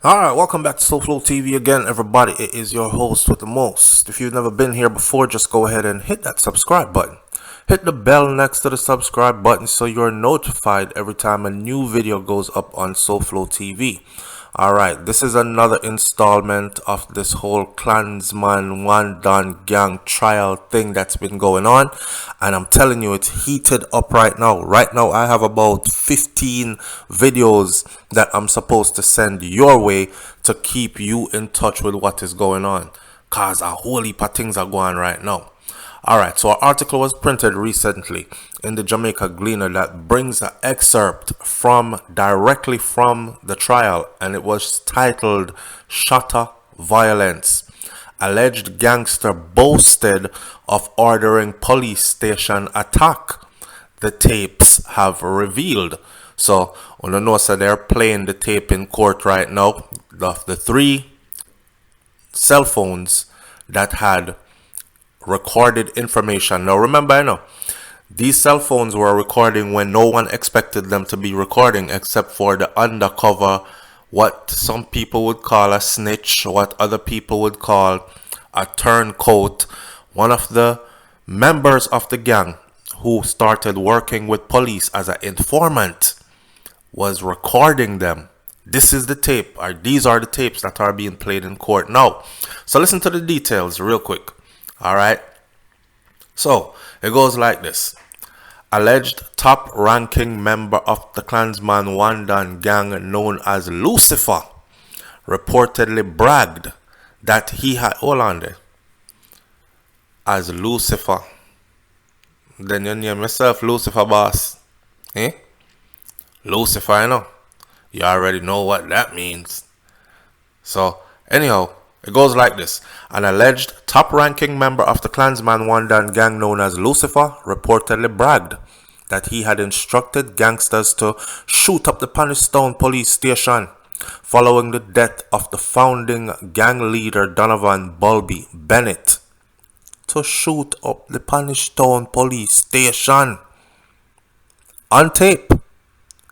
Alright, welcome back to SouFLoTV again, everybody. It is your host with the most. If you've never been here before, just go ahead and hit that subscribe button. Hit the bell next to the subscribe button so you're notified every time a new video goes up on SouFLoTV. Alright, this is another installment of this whole Klansman One Don Gang trial thing that's been going on. And I'm telling you, it's heated up right now. Right now, I have about 15 videos that I'm supposed to send your way to keep you in touch with what is going on. Cause a whole heap of things are going on right now. Alright, so an article was printed recently in the Jamaica Gleaner that brings an excerpt directly from the trial, and it was titled Shutter Violence. Alleged gangster boasted of ordering police station attack, the tapes have revealed. So, on the note, so they're playing the tape in court right now of the 3 cell phones that had recorded information. Now remember, these cell phones were recording when no one expected them to be recording, except for the undercover, what some people would call a snitch, what other people would call a turncoat. One of the members of the gang who started working with police as an informant was recording them. This is the tape, or these are the tapes that are being played in court now. So listen to the details real quick. Alright, so it goes like this. Alleged top-ranking member of the Klansman One Don Gang known as Lucifer reportedly bragged that he had... Hold on there. As Lucifer. Then you name yourself Lucifer, boss. Eh? Lucifer, You already know what that means. So, anyhow, it goes like this. An alleged top-ranking member of the Klansman One Don Gang known as Lucifer reportedly bragged that he had instructed gangsters to shoot up the Panistone police station following the death of the founding gang leader Donovan Bulby Bennett. To shoot up the Panistone police station. On tape,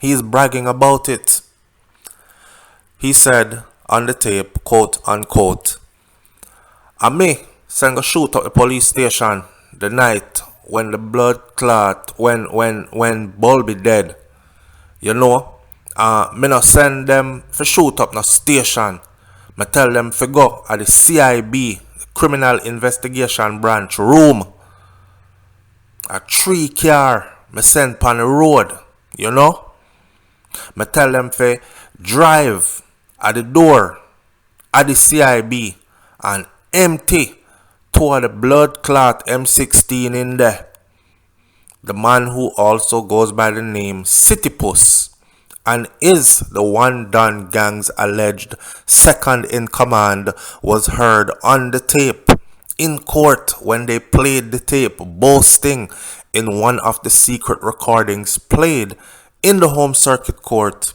he is bragging about it. He said on the tape, quote unquote, "And me send go shoot up the police station the night when the blood clot, when Bulby dead. Me no send them for shoot up no station. Me tell them for go at the CIB, Criminal Investigation Branch room. A 3 car me send pan the road, Me tell them for drive at the door at the CIB and empty toward the blood clot M16 in there." The man, who also goes by the name Citi Puss and is the One Don Gang's alleged second in command, was heard on the tape in court when they played the tape, boasting in one of the secret recordings played in the home circuit court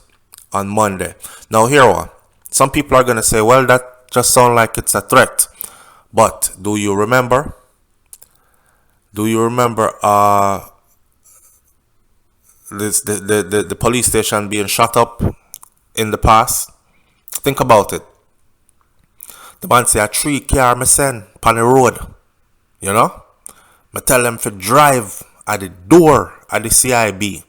on Monday. Now here one. Some people are going to say, well, that just sounds like it's a threat. But do you remember? The police station being shut up in the past? Think about it. The man say a 3 car me send on the road. Me tell them to drive at the door at the CIB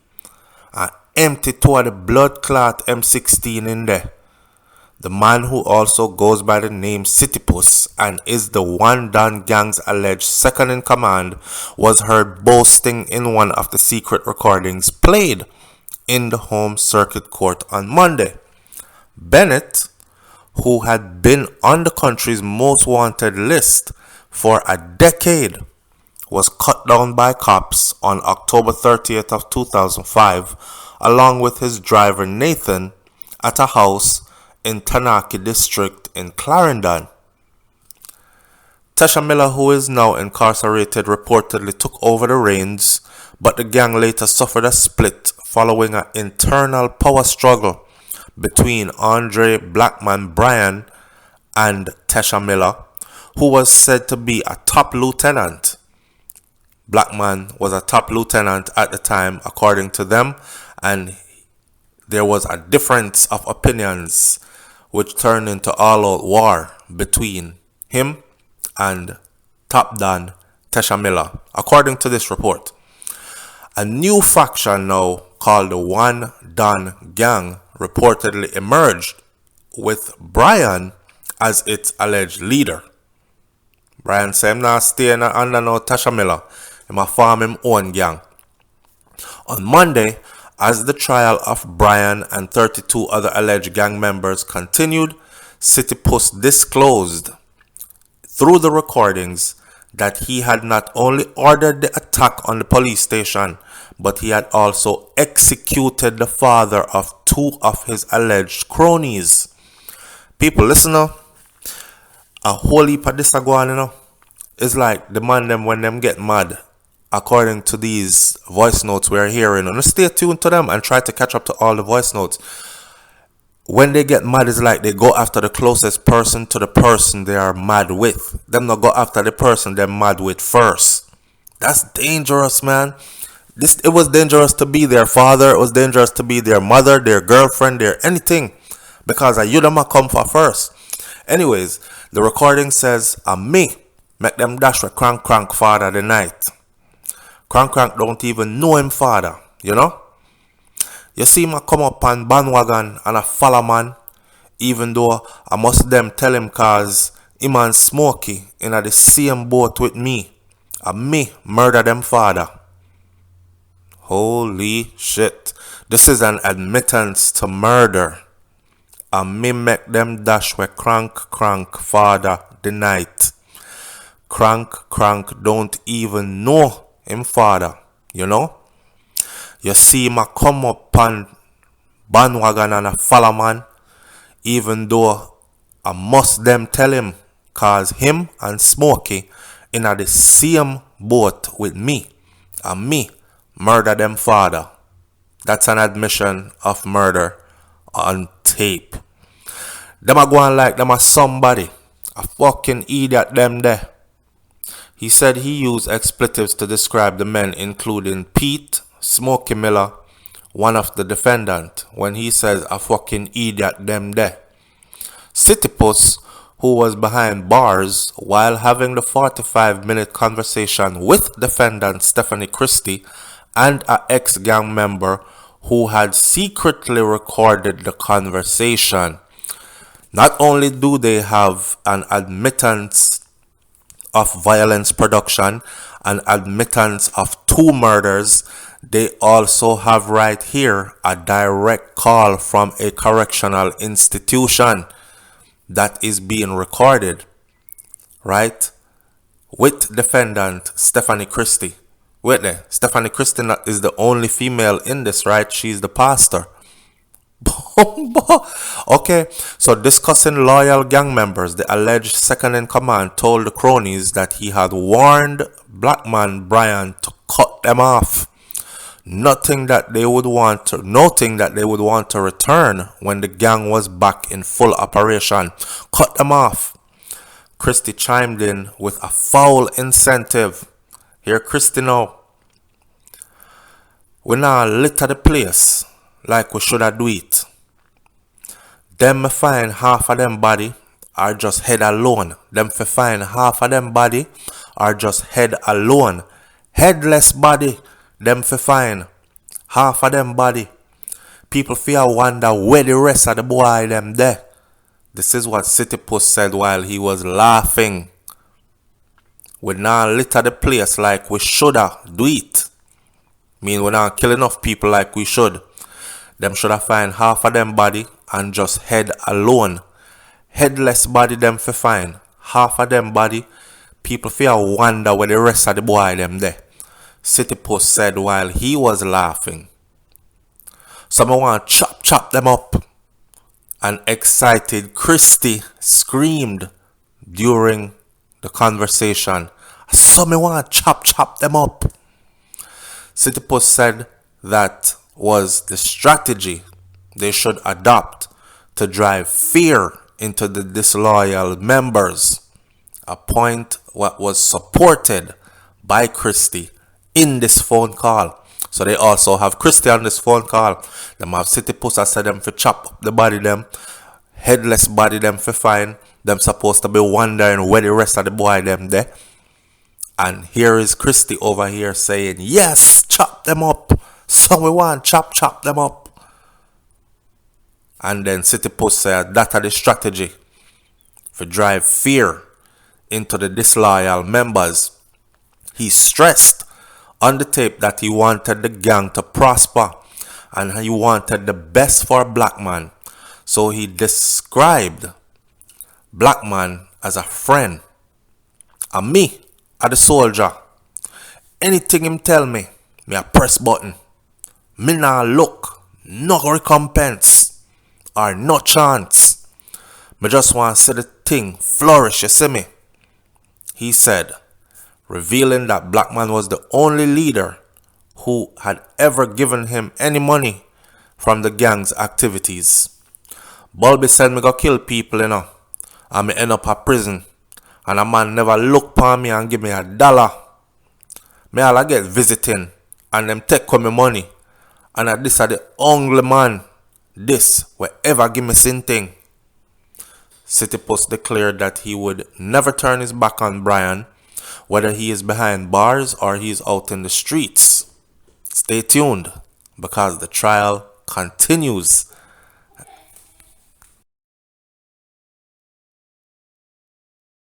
and empty toward the blood clot M16 in there. The man, who also goes by the name Citi Puss and is the One Don Gang's alleged second in command, was heard boasting in one of the secret recordings played in the home circuit court on Monday. Bennett, who had been on the country's most wanted list for a decade, was cut down by cops on October 30th of 2005, along with his driver Nathan, at a house in Tanaki district in Clarendon. Tasha Miller, who is now incarcerated, reportedly took over the reins, but the gang later suffered a split following an internal power struggle between Andre Blackman Bryan and Tasha Miller, who was said to be a top lieutenant. Blackman was a top lieutenant at the time, according to them, and there was a difference of opinions which turned into all-out war between him and Top Don Tesha Miller, according to this report. A new faction now called the One Don Gang reportedly emerged with Brian as its alleged leader. Brian said him not staying under no Tesha Miller. He might form him own gang. On Monday, as the trial of Brian and 32 other alleged gang members continued, Citi Puss disclosed through the recordings that he had not only ordered the attack on the police station, but he had also executed the father of 2 of his alleged cronies. People, listen now. A whole heap of this go on, you know. It's like the man them when them get mad, according to these voice notes we're hearing. And stay tuned to them and try to catch up to all the voice notes. When they get mad, it's like they go after the closest person to the person they are mad with. Them not go after the person they're mad with first. That's dangerous, man. It was dangerous to be their father. It was dangerous to be their mother, their girlfriend, their anything. Because you them a come for first. Anyways, the recording says, me make them Dashweh crank father the night. Crank don't even know him father, you know. You see him come up on bandwagon and a follow man, even though I must them tell him cause him and Smokey in the same boat with me. And me murder them father. Holy shit. This is an admittance to murder. And me make them Dashweh crank father the night. Crank don't even know him father, you know. You see him come up on bandwagon and a follow man, even though I must them tell him cause him and Smokey in the same boat with me, and me murder them father. That's an admission of murder on tape. Them a go on like them a somebody, a fucking idiot them there. He said he used expletives to describe the men, including Pete, Smokey Miller, one of the defendant, when he says a fucking idiot them there. Citi Puss, who was behind bars while having the 45-minute conversation with defendant Stephanie Christie and an ex-gang member who had secretly recorded the conversation. Not only do they have an admittance of violence production, an admittance of 2 murders, they also have right here a direct call from a correctional institution that is being recorded, right, with defendant Stephanie Christie. Wait there, Stephanie Christie is the only female in this, right? She's the pastor. Okay, so discussing loyal gang members, the alleged second in command told the cronies that he had warned black man Brian to cut them off. Noting that they would want to return when the gang was back in full operation. Cut them off. Christie chimed in with a foul incentive. Here Christie now. We now litter the place like we should have do it. Them me find half of them body are just head alone. Them fi find half of them body are just head alone. Headless body. Them fi find half of them body. People fear wonder where the rest of the boy them there. This is what Citi Puss said while he was laughing. We now litter the place like we shoulda do it. Mean we not kill enough people like we should. Them shoulda find half of them body and just head alone. Headless body them fi find half of them body. People fear wonder where the rest of the boy them there. Citi Puss said while he was laughing. Someone want chop them up. An excited Christie screamed during the conversation. Someone want chop them up. Citi Puss said that was the strategy they should adopt to drive fear into the disloyal members. A point what was supported by Christie in this phone call. So they also have Christie on this phone call. Them have Citi Puss. I said them for chop up the body them. headless body them for fine. Them supposed to be wondering where the rest of the boy them there. And here is Christy over here saying, yes, chop them up. So we want chop them up. And then Citi Puss said that are the strategy for drive fear into the disloyal members. He stressed on the tape that he wanted the gang to prosper and he wanted the best for a black man. So he described black man as a friend. And me, as the soldier, anything him tell me a press button. Me nah look, no recompense, or no chance. Me just want to see the thing flourish, you see me? He said, revealing that black man was the only leader who had ever given him any money from the gang's activities. Bulby said me go kill people, you know, and me end up at prison. And a man never look upon me and give me $1. Me all I get visiting and them take me money. And at this are the only man this will ever give me something. Citi Puss declared that he would never turn his back on Brian, whether he is behind bars or he is out in the streets. Stay tuned because the trial continues.